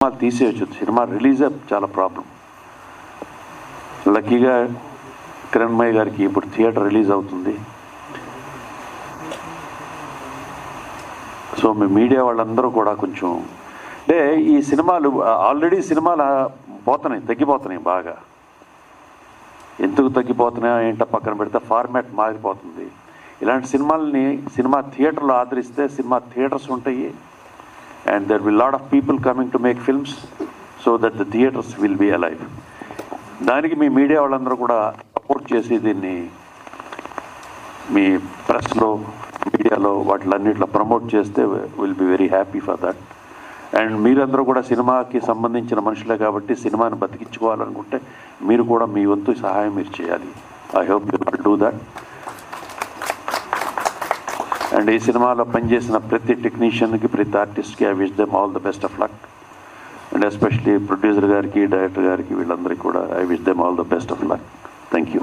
సినిమాలు తీసేయచ్చు, సినిమా రిలీజే చాలా ప్రాబ్లం. లక్కీగా కిరణ్మయ్య గారికి ఇప్పుడు థియేటర్ రిలీజ్ అవుతుంది. సో మీ మీడియా వాళ్ళందరూ కూడా కొంచెం అంటే ఈ సినిమాలు ఆల్రెడీ సినిమాలు తగ్గిపోతున్నాయి బాగా. ఎందుకు తగ్గిపోతున్నాయో ఏంటో పక్కన పెడితే ఫార్మాట్ మారిపోతుంది. ఇలాంటి సినిమాలని సినిమా థియేటర్లో ఆదరిస్తే సినిమా థియేటర్స్ ఉంటాయి, and there will lot of people coming to make films so that the theatres will be alive. దానికి మీ మీడియా వాళ్ళందరూ కూడా సపోర్ట్ చేసి దీన్ని మీ ప్రెస్లో మీడియాలో వాటిలన్నిట్లో ప్రమోట్ చేస్తే will be very happy for that. And మీరందరూ కూడా సినిమాకి సంబంధించిన మనుషులే కాబట్టి సినిమాని బతికించుకోవాలనుకుంటే మీరు కూడా మీ వంతు సహాయం మీరు చేయాలి. I hope you will do that. And ఈ సినిమాలో పనిచేసిన ప్రతి టెక్నీషియన్కి, ప్రతి ఆర్టిస్ట్కి I wish them all the best of luck. And especially producer గారికి, డైరెక్టర్ గారికి, వీళ్ళందరికీ కూడా I wish them all the best of luck. Thank you.